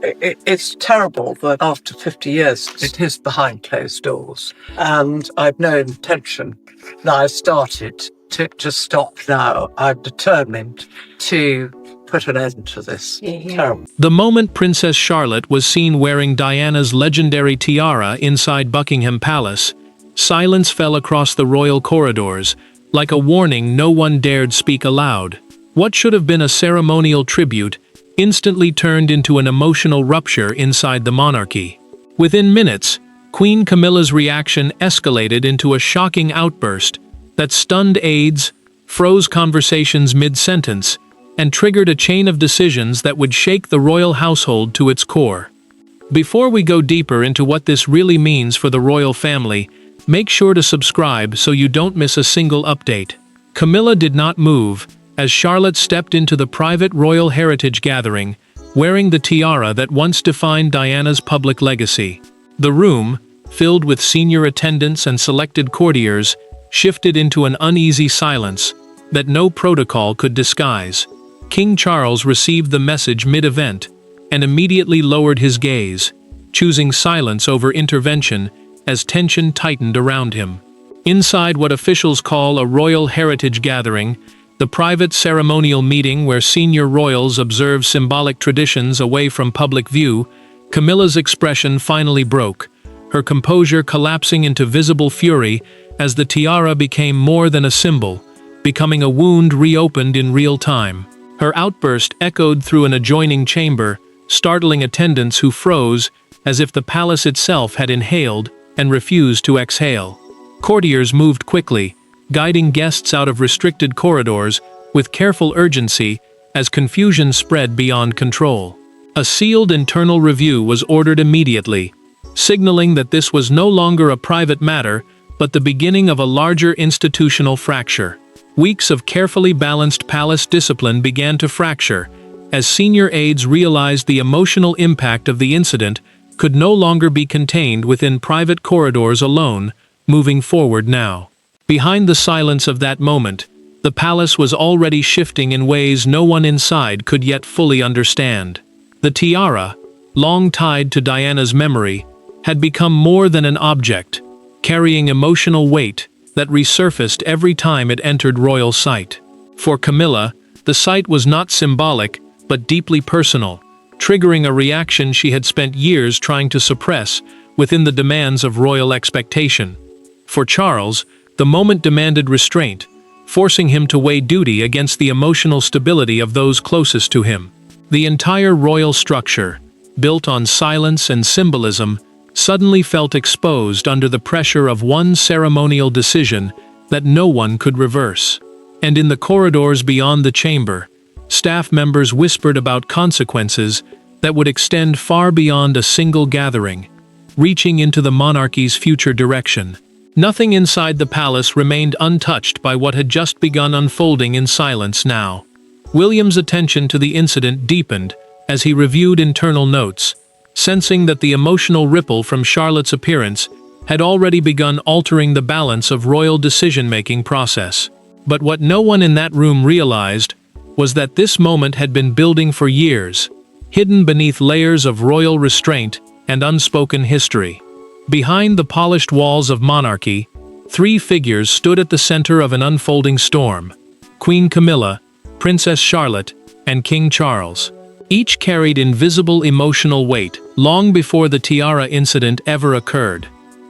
It's terrible that after 50 years it is behind closed doors. And I've no intention. Now I've started to stop now. I'm determined to put an end to this. Terrible. The moment Princess Charlotte was seen wearing Diana's legendary tiara inside Buckingham Palace, silence fell across the royal corridors, like a warning no one dared speak aloud. What should have been a ceremonial tribute instantly turned into an emotional rupture inside the monarchy. Within minutes, Queen Camilla's reaction escalated into a shocking outburst that stunned aides, froze conversations mid-sentence, and triggered a chain of decisions that would shake the royal household to its core. Before we go deeper into what this really means for the royal family, make sure to subscribe so you don't miss a single update. Camilla did not move as Charlotte stepped into the private royal heritage gathering, wearing the tiara that once defined Diana's public legacy. The room, filled with senior attendants and selected courtiers, shifted into an uneasy silence that no protocol could disguise. King Charles received the message mid-event and immediately lowered his gaze, choosing silence over intervention as tension tightened around him. Inside what officials call a royal heritage gathering, the private ceremonial meeting where senior royals observe symbolic traditions away from public view, Camilla's expression finally broke, her composure collapsing into visible fury as the tiara became more than a symbol, becoming a wound reopened in real time. Her outburst echoed through an adjoining chamber, startling attendants who froze as if the palace itself had inhaled and refused to exhale. Courtiers moved quickly, guiding guests out of restricted corridors with careful urgency as confusion spread beyond control. A sealed internal review was ordered immediately, signaling that this was no longer a private matter but the beginning of a larger institutional fracture. Weeks of carefully balanced palace discipline began to fracture as senior aides realized the emotional impact of the incident could no longer be contained within private corridors alone, moving forward now. Behind the silence of that moment, the palace was already shifting in ways no one inside could yet fully understand. The tiara, long tied to Diana's memory, had become more than an object, carrying emotional weight that resurfaced every time it entered royal sight. For Camilla, the sight was not symbolic, but deeply personal, triggering a reaction she had spent years trying to suppress within the demands of royal expectation. For Charles, the moment demanded restraint, forcing him to weigh duty against the emotional stability of those closest to him. The entire royal structure, built on silence and symbolism, suddenly felt exposed under the pressure of one ceremonial decision that no one could reverse. And in the corridors beyond the chamber, staff members whispered about consequences that would extend far beyond a single gathering, reaching into the monarchy's future direction. Nothing inside the palace remained untouched by what had just begun unfolding in silence now. William's attention to the incident deepened as he reviewed internal notes, sensing that the emotional ripple from Charlotte's appearance had already begun altering the balance of royal decision-making process. But what no one in that room realized was that this moment had been building for years, hidden beneath layers of royal restraint and unspoken history. Behind the polished walls of monarchy, three figures stood at the center of an unfolding storm: Queen Camilla, Princess Charlotte, and King Charles. Each carried invisible emotional weight long before the tiara incident ever occurred.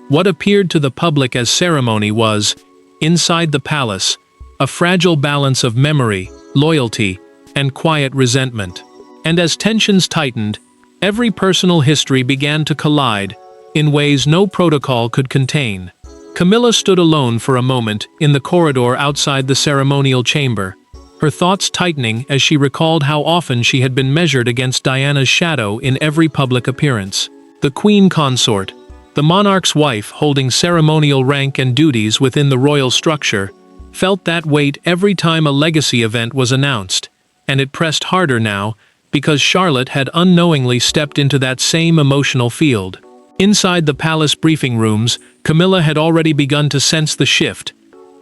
What appeared to the public as ceremony was, inside the palace, a fragile balance of memory, loyalty, and quiet resentment. And as tensions tightened, every personal history began to collide in ways no protocol could contain. Camilla stood alone for a moment in the corridor outside the ceremonial chamber, her thoughts tightening as she recalled how often she had been measured against Diana's shadow in every public appearance. The queen consort, the monarch's wife holding ceremonial rank and duties within the royal structure, felt that weight every time a legacy event was announced, and it pressed harder now because Charlotte had unknowingly stepped into that same emotional field. Inside the palace briefing rooms, Camilla had already begun to sense the shift,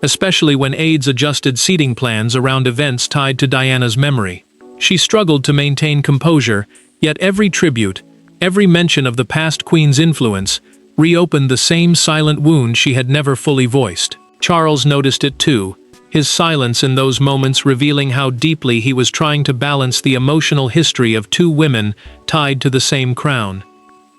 especially when aides adjusted seating plans around events tied to Diana's memory. She struggled to maintain composure, Yet every tribute, every mention of the past queen's influence, reopened the same silent wound she had never fully voiced. Charles noticed it too, his silence in those moments revealing how deeply he was trying to balance the emotional history of two women tied to the same crown.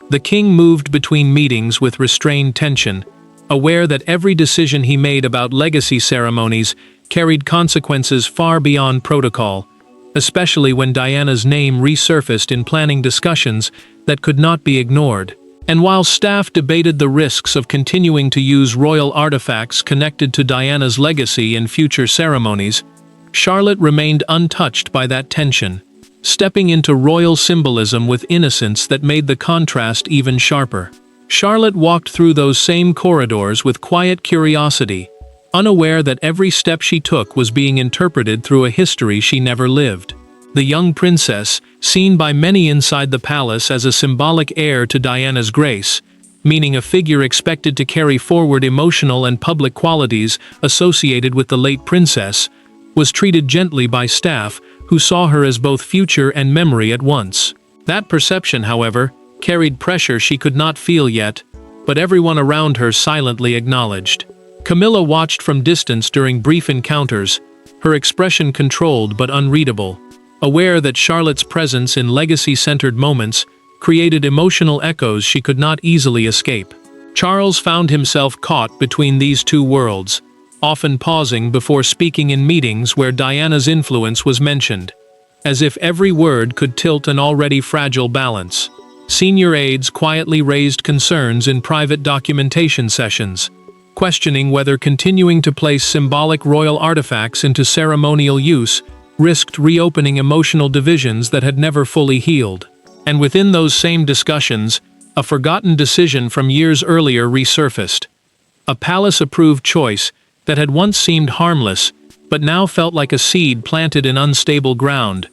The king moved between meetings with restrained tension, aware that every decision he made about legacy ceremonies carried consequences far beyond protocol, especially when Diana's name resurfaced in planning discussions that could not be ignored. And while staff debated the risks of continuing to use royal artifacts connected to Diana's legacy in future ceremonies, Charlotte remained untouched by that tension, stepping into royal symbolism with innocence that made the contrast even sharper. Charlotte walked through those same corridors with quiet curiosity, unaware that every step she took was being interpreted through a history she never lived. The young princess, seen by many inside the palace as a symbolic heir to Diana's grace, meaning a figure expected to carry forward emotional and public qualities associated with the late princess, was treated gently by staff who saw her as both future and memory at once. That perception, however, carried pressure she could not feel yet, but everyone around her silently acknowledged. Camilla watched from distance during brief encounters, her expression controlled but unreadable, aware that Charlotte's presence in legacy-centered moments created emotional echoes she could not easily escape. Charles found himself caught between these two worlds, often pausing before speaking in meetings where Diana's influence was mentioned, as if every word could tilt an already fragile balance. Senior aides quietly raised concerns in private documentation sessions, questioning whether continuing to place symbolic royal artifacts into ceremonial use risked reopening emotional divisions that had never fully healed. And within those same discussions, a forgotten decision from years earlier resurfaced. A palace-approved choice that had once seemed harmless, but now felt like a seed planted in unstable ground,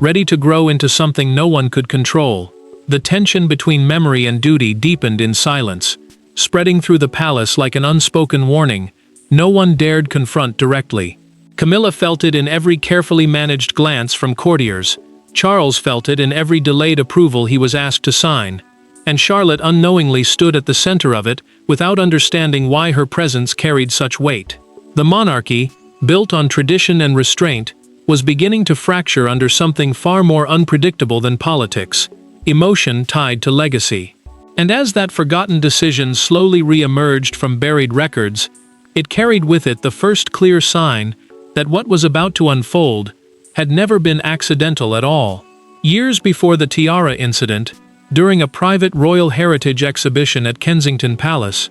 ready to grow into something no one could control. The tension between memory and duty deepened in silence, spreading through the palace like an unspoken warning no one dared confront directly. Camilla felt it in every carefully managed glance from courtiers, Charles felt it in every delayed approval he was asked to sign, and Charlotte unknowingly stood at the center of it without understanding why her presence carried such weight. The monarchy, built on tradition and restraint, was beginning to fracture under something far more unpredictable than politics: emotion tied to legacy. And as that forgotten decision slowly re-emerged from buried records, it carried with it the first clear sign that what was about to unfold had never been accidental at all. Years before the Tiara incident, during a private royal heritage exhibition at Kensington Palace,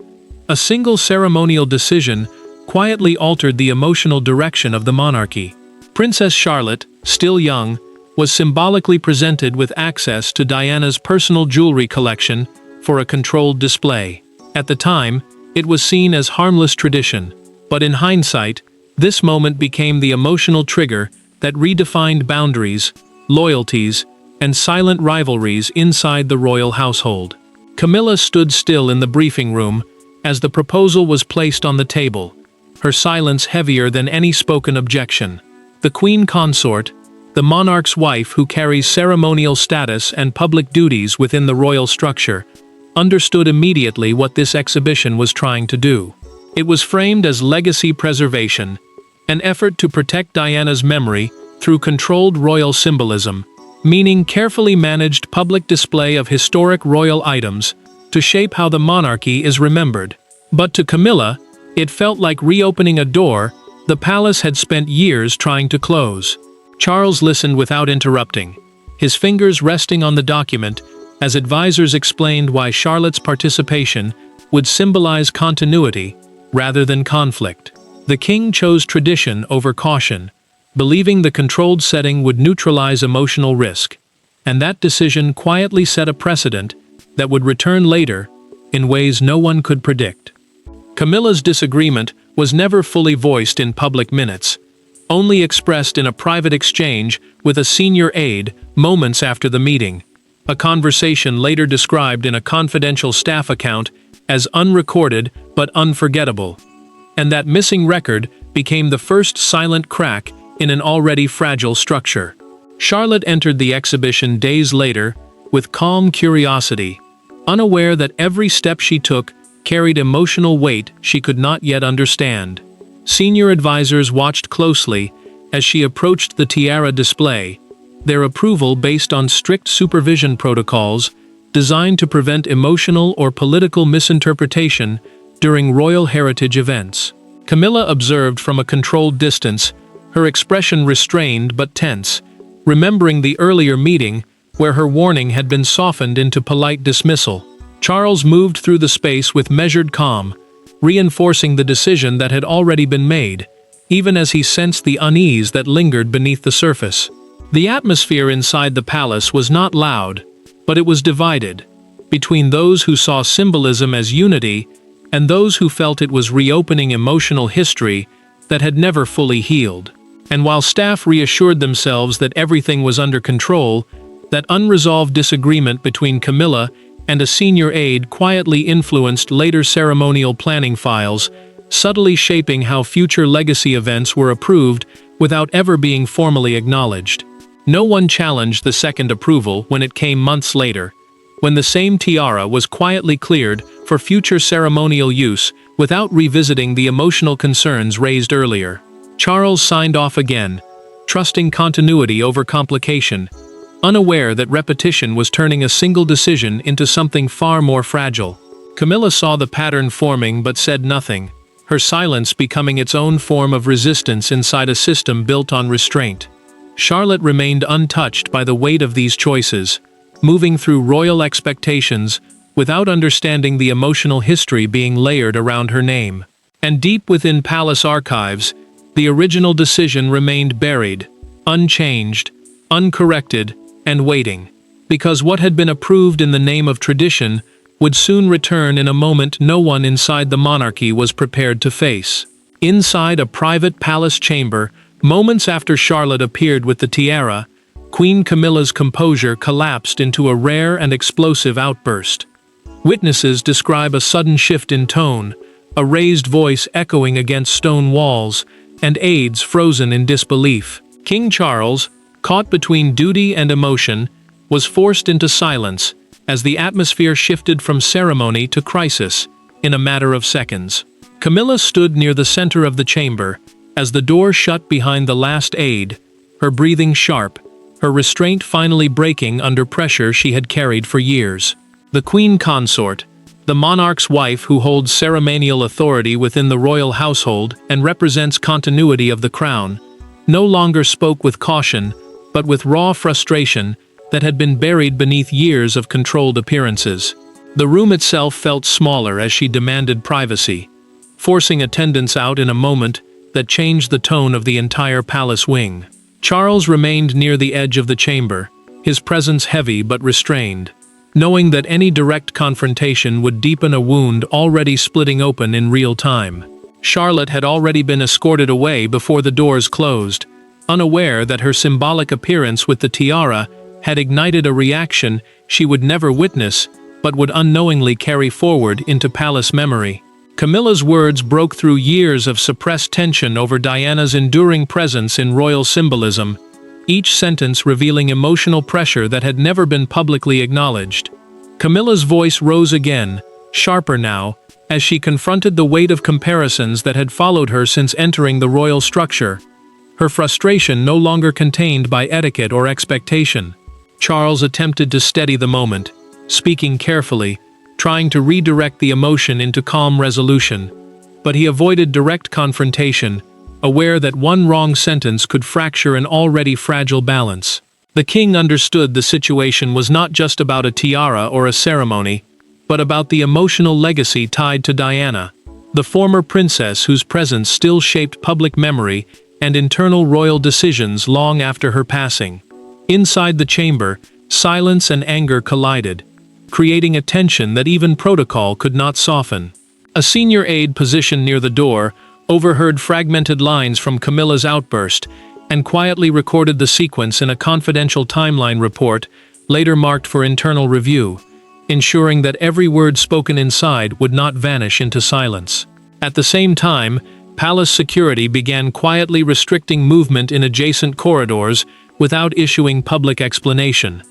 a single ceremonial decision quietly altered the emotional direction of the monarchy. Princess Charlotte, still young, was symbolically presented with access to Diana's personal jewelry collection for a controlled display. At the time, it was seen as harmless tradition, but in hindsight, this moment became the emotional trigger that redefined boundaries, loyalties, and silent rivalries inside the royal household. Camilla stood still in the briefing room as the proposal was placed on the table, her silence heavier than any spoken objection. The queen consort, the monarch's wife who carries ceremonial status and public duties within the royal structure, understood immediately what this exhibition was trying to do. It was framed as legacy preservation, an effort to protect Diana's memory through controlled royal symbolism, meaning carefully managed public display of historic royal items to shape how the monarchy is remembered. But to Camilla, it felt like reopening a door the palace had spent years trying to close. Charles listened without interrupting, his fingers resting on the document as advisors explained why Charlotte's participation would symbolize continuity rather than conflict. The king chose tradition over caution, believing the controlled setting would neutralize emotional risk, and that decision quietly set a precedent that would return later in ways no one could predict. Camilla's disagreement was never fully voiced in public minutes, only expressed in a private exchange with a senior aide moments after the meeting, a conversation later described in a confidential staff account as unrecorded but unforgettable. And that missing record became the first silent crack in an already fragile structure. Charlotte entered the exhibition days later with calm curiosity, unaware that every step she took carried emotional weight she could not yet understand. Senior advisors watched closely as she approached the tiara display, their approval based on strict supervision protocols designed to prevent emotional or political misinterpretation during royal heritage events. Camilla observed from a controlled distance, her expression restrained but tense, remembering the earlier meeting where her warning had been softened into polite dismissal. Charles moved through the space with measured calm, reinforcing the decision that had already been made, even as he sensed the unease that lingered beneath the surface. The atmosphere inside the palace was not loud, but it was divided, between those who saw symbolism as unity and those who felt it was reopening emotional history that had never fully healed. And while staff reassured themselves that everything was under control, that unresolved disagreement between Camilla and a senior aide quietly influenced later ceremonial planning files, subtly shaping how future legacy events were approved without ever being formally acknowledged. No one challenged the second approval when it came months later, when the same tiara was quietly cleared for future ceremonial use without revisiting the emotional concerns raised earlier. Charles signed off again, trusting continuity over complication, unaware that repetition was turning a single decision into something far more fragile. Camilla saw the pattern forming but said nothing, her silence becoming its own form of resistance inside a system built on restraint. Charlotte remained untouched by the weight of these choices, moving through royal expectations without understanding the emotional history being layered around her name. And deep within palace archives, the original decision remained buried, unchanged, uncorrected, and waiting, because what had been approved in the name of tradition would soon return in a moment no one inside the monarchy was prepared to face. Inside a private palace chamber, moments after Charlotte appeared with the tiara, Queen Camilla's composure collapsed into a rare and explosive outburst. Witnesses describe a sudden shift in tone, a raised voice echoing against stone walls, and aides frozen in disbelief. King Charles, caught between duty and emotion, was forced into silence as the atmosphere shifted from ceremony to crisis in a matter of seconds. Camilla stood near the center of the chamber as the door shut behind the last aide, her breathing sharp, her restraint finally breaking under pressure she had carried for years. The queen consort, the monarch's wife who holds ceremonial authority within the royal household and represents continuity of the crown, no longer spoke with caution, but with raw frustration that had been buried beneath years of controlled appearances. The room itself felt smaller as she demanded privacy, forcing attendants out in a moment that changed the tone of the entire palace wing. Charles remained near the edge of the chamber, his presence heavy but restrained, knowing that any direct confrontation would deepen a wound already splitting open in real time. Charlotte had already been escorted away before the doors closed, unaware that her symbolic appearance with the tiara had ignited a reaction she would never witness but would unknowingly carry forward into palace memory. Camilla's words broke through years of suppressed tension over Diana's enduring presence in royal symbolism, each sentence revealing emotional pressure that had never been publicly acknowledged. Camilla's voice rose again, sharper now, as she confronted the weight of comparisons that had followed her since entering the royal structure, her frustration no longer contained by etiquette or expectation. Charles attempted to steady the moment, speaking carefully, trying to redirect the emotion into calm resolution, but he avoided direct confrontation, aware that one wrong sentence could fracture an already fragile balance. The king understood the situation was not just about a tiara or a ceremony, but about the emotional legacy tied to Diana, the former princess whose presence still shaped public memory and internal royal decisions long after her passing. Inside the chamber, silence and anger collided, creating a tension that even protocol could not soften. A senior aide positioned near the door overheard fragmented lines from Camilla's outburst and quietly recorded the sequence in a confidential timeline report later marked for internal review, ensuring that every word spoken inside would not vanish into silence. At the same time, palace security began quietly restricting movement in adjacent corridors, without issuing public explanation,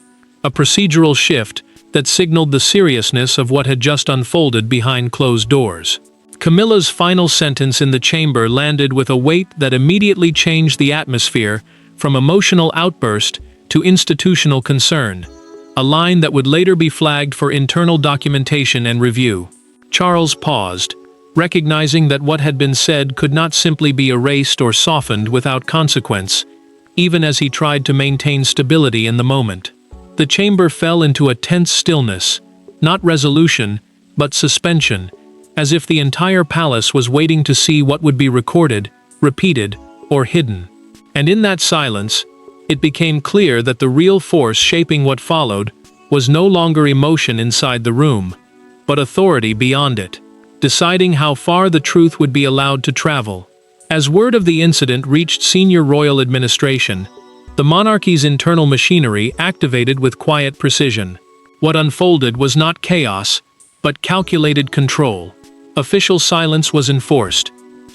a procedural shift that signaled the seriousness of what had just unfolded behind closed doors. Camilla's final sentence in the chamber landed with a weight that immediately changed the atmosphere from emotional outburst to institutional concern, a line that would later be flagged for internal documentation and review. Charles paused, recognizing that what had been said could not simply be erased or softened without consequence, even as he tried to maintain stability in the moment. The chamber fell into a tense stillness, not resolution, but suspension, as if the entire palace was waiting to see what would be recorded, repeated, or hidden. And in that silence, it became clear that the real force shaping what followed was no longer emotion inside the room, but authority beyond it, deciding how far the truth would be allowed to travel. As word of the incident reached senior royal administration, the monarchy's internal machinery activated with quiet precision. What unfolded was not chaos, but calculated control. Official silence was enforced,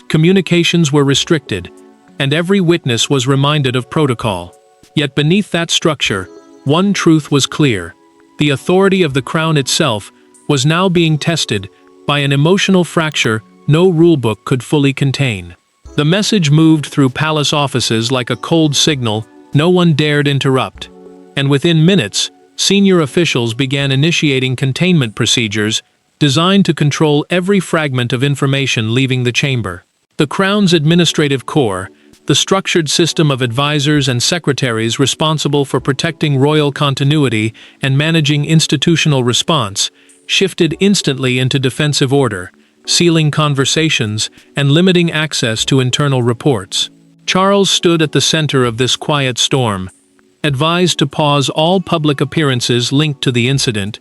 communications were restricted, and every witness was reminded of protocol. Yet beneath that structure, one truth was clear: the authority of the crown itself was now being tested by an emotional fracture no rulebook could fully contain. The message moved through palace offices like a cold signal no one dared interrupt, and within minutes, senior officials began initiating containment procedures designed to control every fragment of information leaving the chamber. The Crown's administrative corps, the structured system of advisors and secretaries responsible for protecting royal continuity and managing institutional response, shifted instantly into defensive order, sealing conversations and limiting access to internal reports. Charles stood at the center of this quiet storm, advised to pause all public appearances linked to the incident,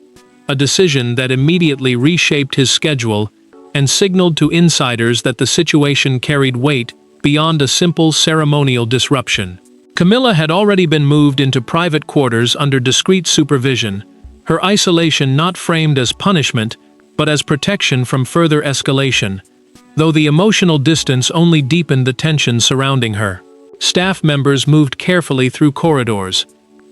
a decision that immediately reshaped his schedule and signaled to insiders that the situation carried weight beyond a simple ceremonial disruption. Camilla had already been moved into private quarters under discreet supervision, her isolation not framed as punishment, but as protection from further escalation, though the emotional distance only deepened the tension surrounding her. Staff members moved carefully through corridors,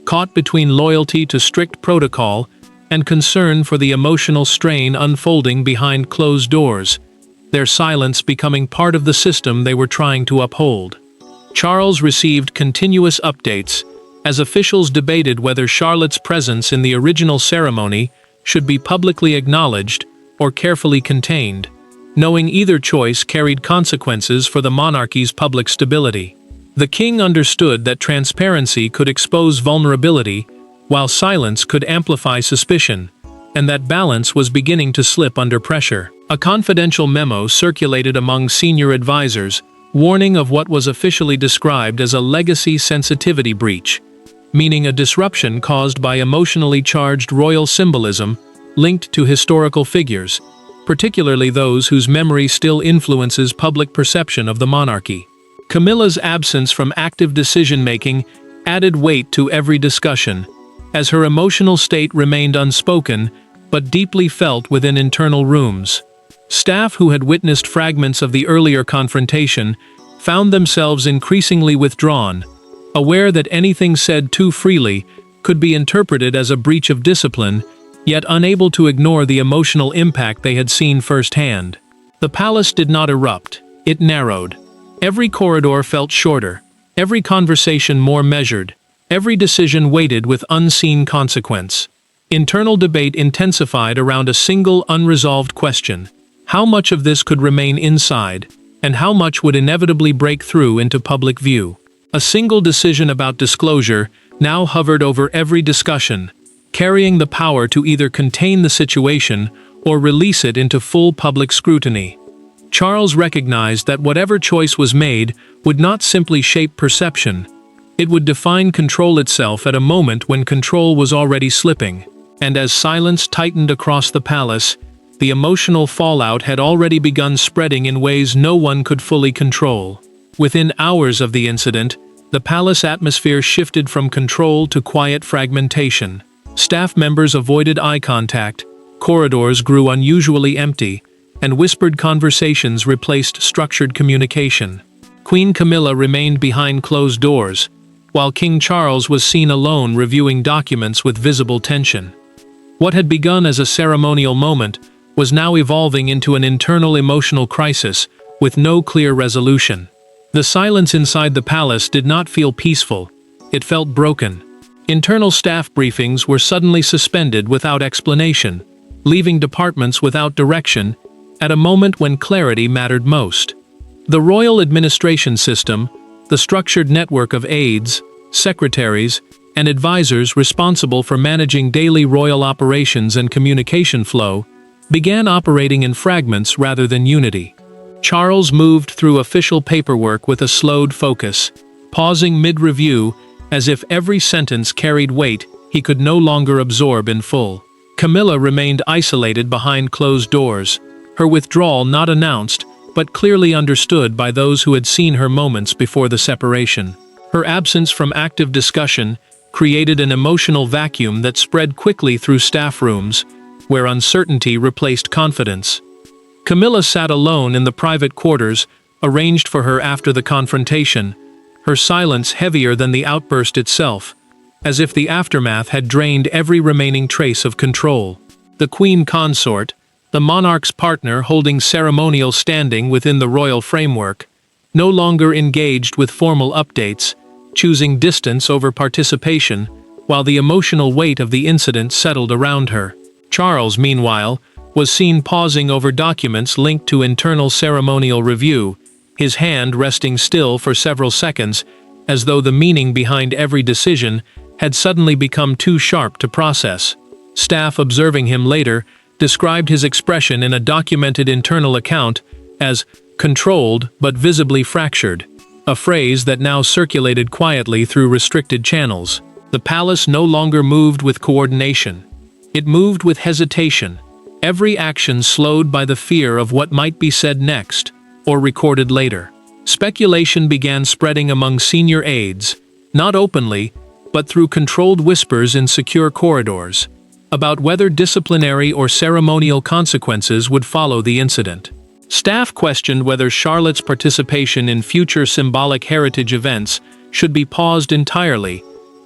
caught between loyalty to strict protocol and concern for the emotional strain unfolding behind closed doors, their silence becoming part of the system they were trying to uphold. Charles received continuous updates as officials debated whether Charlotte's presence in the original ceremony should be publicly acknowledged or carefully contained, knowing either choice carried consequences for the monarchy's public stability. The king understood that transparency could expose vulnerability, while silence could amplify suspicion, and that balance was beginning to slip under pressure. A confidential memo circulated among senior advisors, warning of what was officially described as a legacy sensitivity breach, meaning a disruption caused by emotionally charged royal symbolism linked to historical figures, particularly those whose memory still influences public perception of the monarchy. Camilla's absence from active decision-making added weight to every discussion, as her emotional state remained unspoken but deeply felt within internal rooms. Staff who had witnessed fragments of the earlier confrontation found themselves increasingly withdrawn, aware that anything said too freely could be interpreted as a breach of discipline, yet unable to ignore the emotional impact they had seen firsthand. The palace did not erupt, it narrowed. Every corridor felt shorter, every conversation more measured, every decision weighted with unseen consequence. Internal debate intensified around a single unresolved question: how much of this could remain inside, and how much would inevitably break through into public view? A single decision about disclosure now hovered over every discussion, carrying the power to either contain the situation or release it into full public scrutiny. Charles recognized that whatever choice was made would not simply shape perception. It would define control itself at a moment when control was already slipping. And as silence tightened across the palace, the emotional fallout had already begun spreading in ways no one could fully control. Within hours of the incident, the palace atmosphere shifted from control to quiet fragmentation. Staff members avoided eye contact, corridors grew unusually empty, and whispered conversations replaced structured communication. Queen Camilla remained behind closed doors, while King Charles was seen alone reviewing documents with visible tension. What had begun as a ceremonial moment was now evolving into an internal emotional crisis with no clear resolution. The silence inside the palace did not feel peaceful, it felt broken. Internal staff briefings were suddenly suspended without explanation, leaving departments without direction at a moment when clarity mattered most. The royal administration system, the structured network of aides, secretaries, and advisors responsible for managing daily royal operations and communication flow, began operating in fragments rather than unity. Charles moved through official paperwork with a slowed focus, pausing mid-review as if every sentence carried weight he could no longer absorb in full. Camilla remained isolated behind closed doors, her withdrawal not announced but clearly understood by those who had seen her moments before the separation. Her absence from active discussion created an emotional vacuum that spread quickly through staff rooms, where uncertainty replaced confidence. Camilla sat alone in the private quarters arranged for her after the confrontation, her silence heavier than the outburst itself, as if the aftermath had drained every remaining trace of control. The queen consort, the monarch's partner holding ceremonial standing within the royal framework, no longer engaged with formal updates, choosing distance over participation, while the emotional weight of the incident settled around her. Charles, meanwhile, was seen pausing over documents linked to internal ceremonial review, his hand resting still for several seconds, as though the meaning behind every decision had suddenly become too sharp to process. Staff observing him later described his expression in a documented internal account as controlled but visibly fractured, a phrase that now circulated quietly through restricted channels. The palace no longer moved with coordination. It moved with hesitation, every action slowed by the fear of what might be said next, or recorded later. Speculation began spreading among senior aides, not openly, but through controlled whispers in secure corridors, about whether disciplinary or ceremonial consequences would follow the incident. Staff questioned whether Charlotte's participation in future symbolic heritage events should be paused entirely,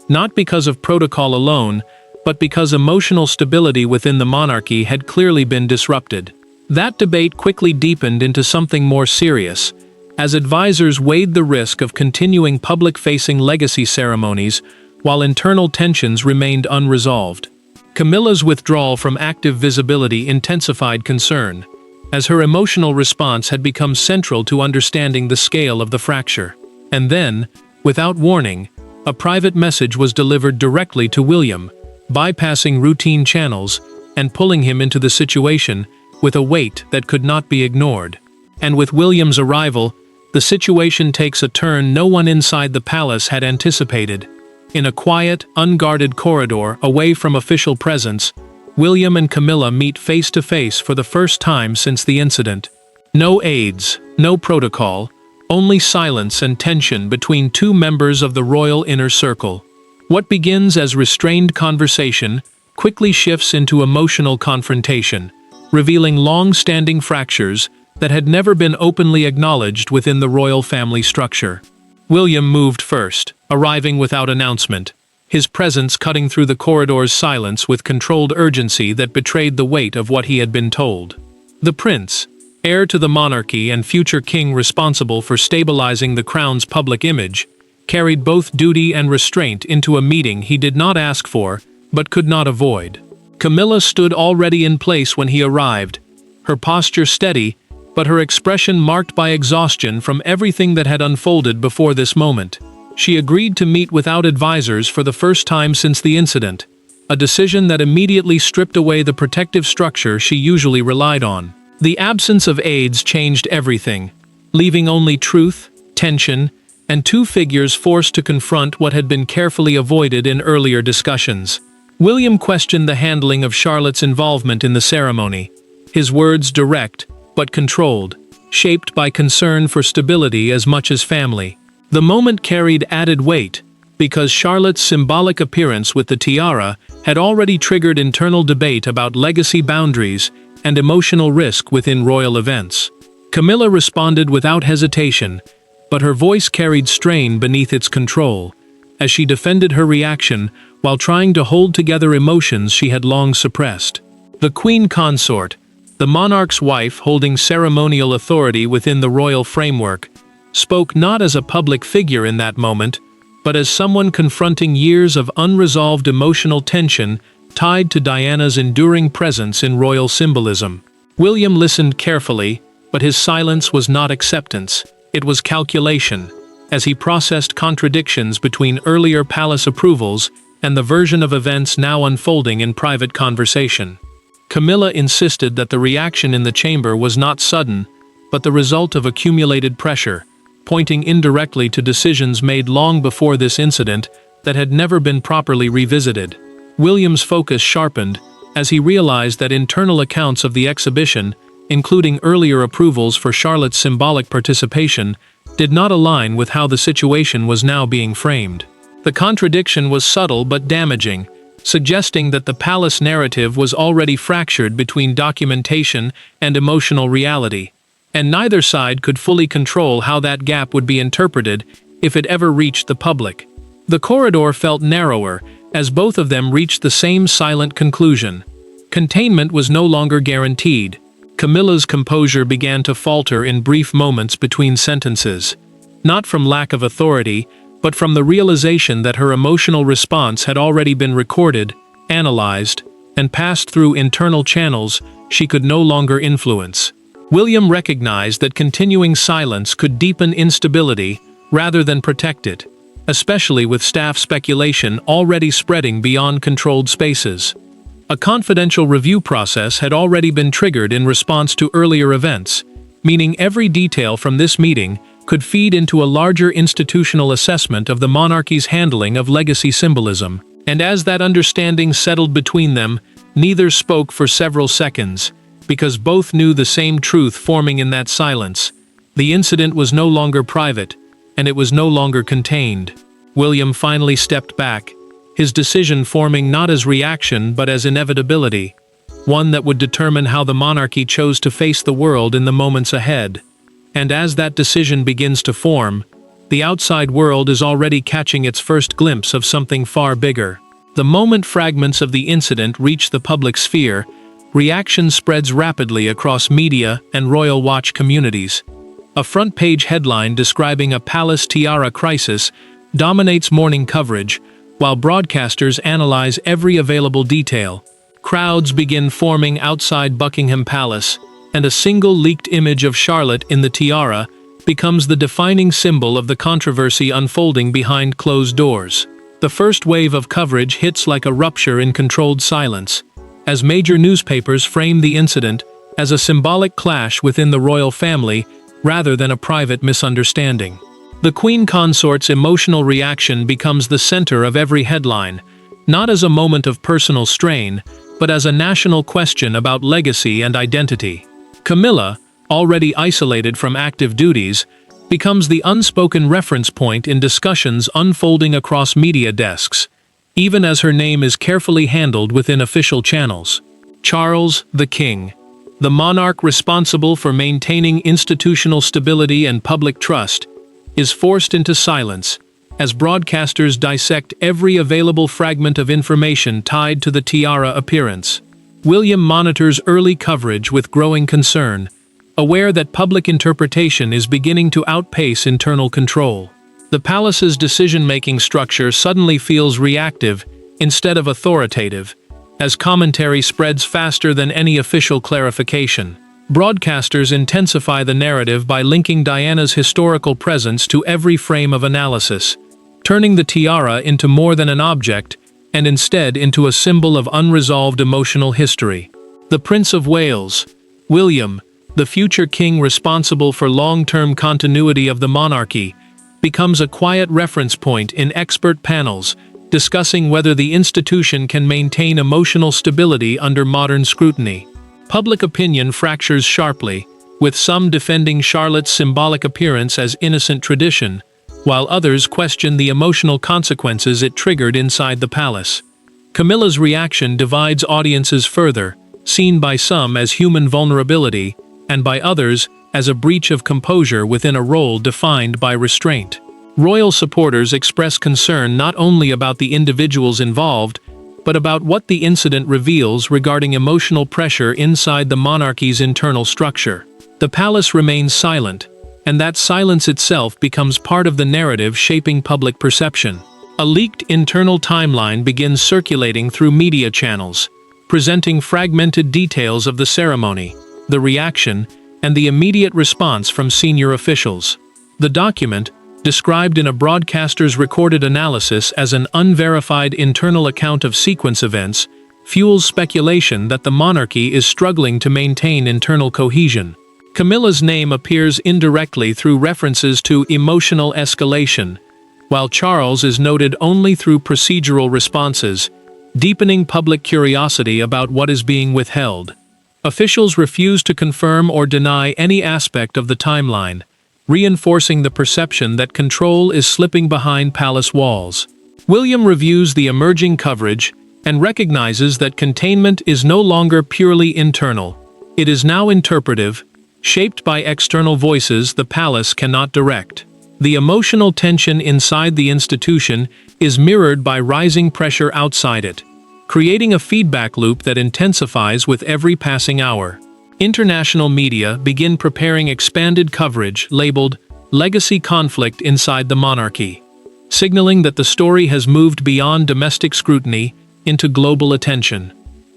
not because of protocol alone, but because emotional stability within the monarchy had clearly been disrupted. That debate quickly deepened into something more serious, as advisors weighed the risk of continuing public-facing legacy ceremonies while internal tensions remained unresolved. Camilla's withdrawal from active visibility intensified concern, as her emotional response had become central to understanding the scale of the fracture. And then, without warning, a private message was delivered directly to William, bypassing routine channels and pulling him into the situation with a weight that could not be ignored. And with William's arrival, the situation takes a turn no one inside the palace had anticipated. In a quiet, unguarded corridor away from official presence, William and Camilla meet face to face for the first time since the incident. No aides, no protocol, only silence and tension between two members of the royal inner circle. What begins as restrained conversation quickly shifts into emotional confrontation, revealing long-standing fractures that had never been openly acknowledged within the royal family structure. William moved first, arriving without announcement, his presence cutting through the corridor's silence with controlled urgency that betrayed the weight of what he had been told. The prince, heir to the monarchy and future king responsible for stabilizing the crown's public image, carried both duty and restraint into a meeting he did not ask for, but could not avoid. Camilla stood already in place when he arrived, her posture steady, but her expression marked by exhaustion from everything that had unfolded before this moment. She agreed to meet without advisors for the first time since the incident, a decision that immediately stripped away the protective structure she usually relied on. The absence of aides changed everything, leaving only truth, tension, and two figures forced to confront what had been carefully avoided in earlier discussions. William questioned the handling of Charlotte's involvement in the ceremony, his words direct but controlled, shaped by concern for stability as much as family. The moment carried added weight, because Charlotte's symbolic appearance with the tiara had already triggered internal debate about legacy boundaries and emotional risk within royal events. Camilla responded without hesitation, but her voice carried strain beneath its control, as she defended her reaction while trying to hold together emotions she had long suppressed. The queen consort, the monarch's wife holding ceremonial authority within the royal framework, spoke not as a public figure in that moment, but as someone confronting years of unresolved emotional tension tied to Diana's enduring presence in royal symbolism. William listened carefully, but his silence was not acceptance, it was calculation, as he processed contradictions between earlier palace approvals and the version of events now unfolding in private conversation. Camilla insisted that the reaction in the chamber was not sudden, but the result of accumulated pressure, pointing indirectly to decisions made long before this incident that had never been properly revisited. William's focus sharpened as he realized that internal accounts of the exhibition, including earlier approvals for Charlotte's symbolic participation, did not align with how the situation was now being framed. The contradiction was subtle but damaging, suggesting that the palace narrative was already fractured between documentation and emotional reality, and neither side could fully control how that gap would be interpreted if it ever reached the public. The corridor felt narrower, as both of them reached the same silent conclusion. Containment was no longer guaranteed. Camilla's composure began to falter in brief moments between sentences, not from lack of authority, but from the realization that her emotional response had already been recorded, analyzed, and passed through internal channels she could no longer influence. William recognized that continuing silence could deepen instability rather than protect it, especially with staff speculation already spreading beyond controlled spaces. A confidential review process had already been triggered in response to earlier events, meaning every detail from this meeting could feed into a larger institutional assessment of the monarchy's handling of legacy symbolism. And as that understanding settled between them, neither spoke for several seconds, because both knew the same truth forming in that silence. The incident was no longer private, and it was no longer contained. William finally stepped back, his decision forming not as reaction but as inevitability, one that would determine how the monarchy chose to face the world in the moments ahead. And as that decision begins to form, the outside world is already catching its first glimpse of something far bigger. The moment fragments of the incident reach the public sphere, reaction spreads rapidly across media and royal watch communities. A front-page headline describing a palace tiara crisis dominates morning coverage, while broadcasters analyze every available detail. Crowds begin forming outside Buckingham Palace, and a single leaked image of Charlotte in the tiara becomes the defining symbol of the controversy unfolding behind closed doors. The first wave of coverage hits like a rupture in controlled silence, as major newspapers frame the incident as a symbolic clash within the royal family rather than a private misunderstanding. The Queen Consort's emotional reaction becomes the center of every headline, not as a moment of personal strain, but as a national question about legacy and identity. Camilla, already isolated from active duties, becomes the unspoken reference point in discussions unfolding across media desks, even as her name is carefully handled within official channels. Charles, the King, the monarch responsible for maintaining institutional stability and public trust, is forced into silence as broadcasters dissect every available fragment of information tied to the tiara appearance. William monitors early coverage with growing concern, aware that public interpretation is beginning to outpace internal control. The palace's decision-making structure suddenly feels reactive instead of authoritative, as commentary spreads faster than any official clarification. Broadcasters intensify the narrative by linking Diana's historical presence to every frame of analysis, turning the tiara into more than an object and instead into a symbol of unresolved emotional history. The Prince of Wales, William, the future king responsible for long-term continuity of the monarchy, becomes a quiet reference point in expert panels discussing whether the institution can maintain emotional stability under modern scrutiny. Public opinion fractures sharply, with some defending Charlotte's symbolic appearance as innocent tradition, while others question the emotional consequences it triggered inside the palace. Camilla's reaction divides audiences further, seen by some as human vulnerability, and by others as a breach of composure within a role defined by restraint. Royal supporters express concern not only about the individuals involved, but about what the incident reveals regarding emotional pressure inside the monarchy's internal structure. The palace remains silent, and that silence itself becomes part of the narrative shaping public perception. A leaked internal timeline begins circulating through media channels, presenting fragmented details of the ceremony, the reaction, and the immediate response from senior officials. The document, described in a broadcaster's recorded analysis as an unverified internal account of sequence events, fuels speculation that the monarchy is struggling to maintain internal cohesion. Camilla's name appears indirectly through references to emotional escalation, while Charles is noted only through procedural responses, deepening public curiosity about what is being withheld. Officials refuse to confirm or deny any aspect of the timeline, reinforcing the perception that control is slipping behind palace walls. William reviews the emerging coverage and recognizes that containment is no longer purely internal. It is now interpretive, shaped by external voices the palace cannot direct. The emotional tension inside the institution is mirrored by rising pressure outside it, creating a feedback loop that intensifies with every passing hour. International media begin preparing expanded coverage labeled "Legacy Conflict Inside the Monarchy," signaling that the story has moved beyond domestic scrutiny into global attention.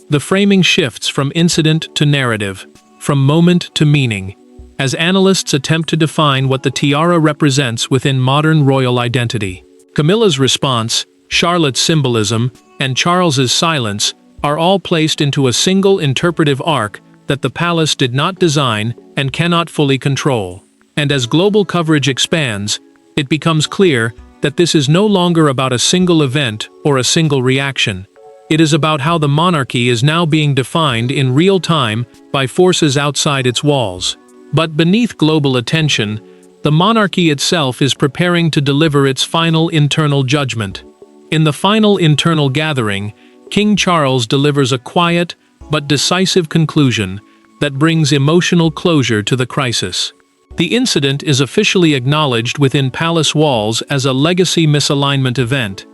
The framing shifts from incident to narrative, from moment to meaning, as analysts attempt to define what the tiara represents within modern royal identity. Camilla's response, Charlotte's symbolism, and Charles's silence are all placed into a single interpretive arc that the palace did not design and cannot fully control. And as global coverage expands, it becomes clear that this is no longer about a single event or a single reaction. It is about how the monarchy is now being defined in real time by forces outside its walls. But beneath global attention, the monarchy itself is preparing to deliver its final internal judgment. In the final internal gathering, King Charles delivers a quiet but decisive conclusion that brings emotional closure to the crisis. The incident is officially acknowledged within palace walls as a legacy misalignment event,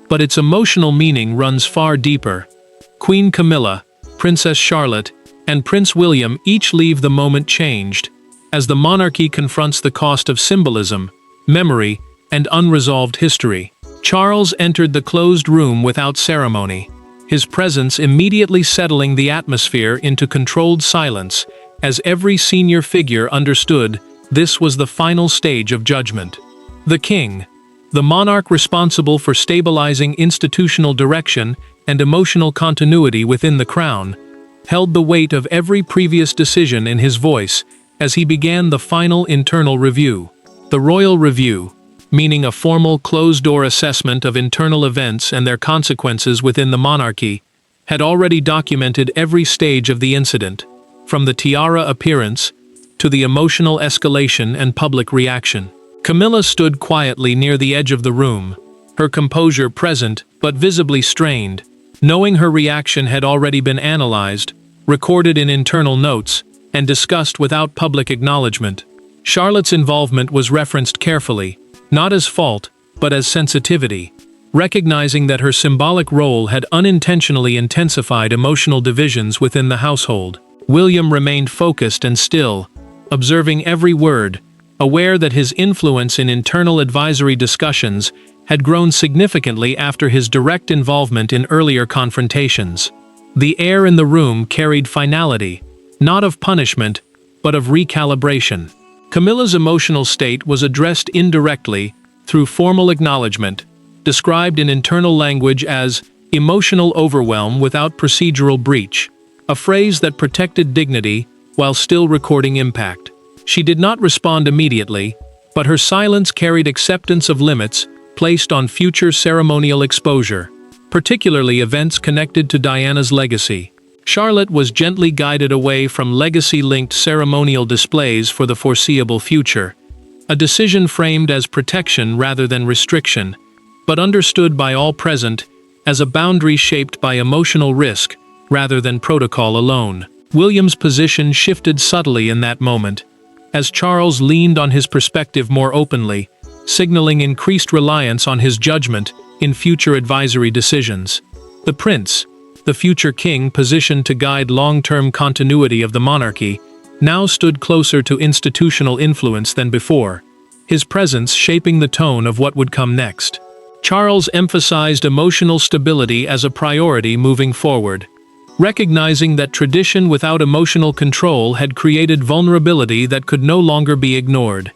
but its emotional meaning runs far deeper. Queen Camilla, Princess Charlotte, and Prince William each leave the moment changed, as the monarchy confronts the cost of symbolism, memory, and unresolved history. Charles entered the closed room without ceremony, his presence immediately settling the atmosphere into controlled silence, as every senior figure understood this was the final stage of judgment. The king, the monarch responsible for stabilizing institutional direction and emotional continuity within the crown, held the weight of every previous decision in his voice as he began the final internal review. The royal review, meaning a formal closed-door assessment of internal events and their consequences within the monarchy, had already documented every stage of the incident, from the tiara appearance to the emotional escalation and public reaction. Camilla stood quietly near the edge of the room, her composure present but visibly strained, knowing her reaction had already been analyzed, recorded in internal notes, and discussed without public acknowledgement. Charlotte's involvement was referenced carefully, not as fault, but as sensitivity, recognizing that her symbolic role had unintentionally intensified emotional divisions within the household. William remained focused and still, observing every word, aware that his influence in internal advisory discussions had grown significantly after his direct involvement in earlier confrontations. The air in the room carried finality, not of punishment, but of recalibration. Camilla's emotional state was addressed indirectly through formal acknowledgement, described in internal language as emotional overwhelm without procedural breach, a phrase that protected dignity while still recording impact. She did not respond immediately, but her silence carried acceptance of limits placed on future ceremonial exposure, particularly events connected to Diana's legacy. Charlotte was gently guided away from legacy-linked ceremonial displays for the foreseeable future, a decision framed as protection rather than restriction, but understood by all present as a boundary shaped by emotional risk rather than protocol alone. William's position shifted subtly in that moment, as Charles leaned on his perspective more openly, signaling increased reliance on his judgment in future advisory decisions. The prince, the future king positioned to guide long-term continuity of the monarchy, now stood closer to institutional influence than before, his presence shaping the tone of what would come next. Charles emphasized emotional stability as a priority moving forward, recognizing that tradition without emotional control had created vulnerability that could no longer be ignored.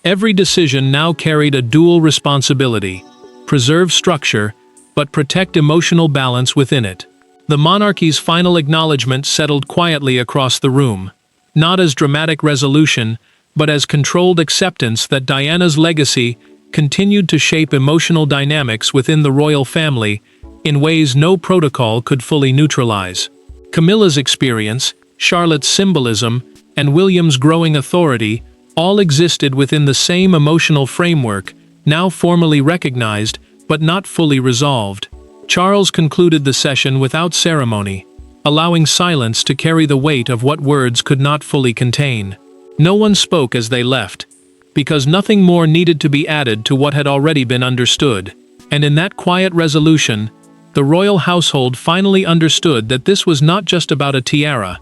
Every decision now carried a dual responsibility: preserve structure, but protect emotional balance within it. The monarchy's final acknowledgement settled quietly across the room, not as dramatic resolution, but as controlled acceptance that Diana's legacy continued to shape emotional dynamics within the royal family in ways no protocol could fully neutralize. Camilla's experience, Charlotte's symbolism, and William's growing authority all existed within the same emotional framework, now formally recognized, but not fully resolved. Charles concluded the session without ceremony, allowing silence to carry the weight of what words could not fully contain. No one spoke as they left, because nothing more needed to be added to what had already been understood. And in that quiet resolution, the royal household finally understood that this was not just about a tiara.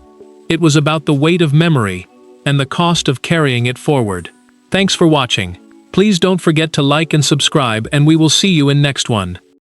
It was about the weight of memory and the cost of carrying it forward. Thanks for watching. Please don't forget to like and subscribe, and we will see you in next one.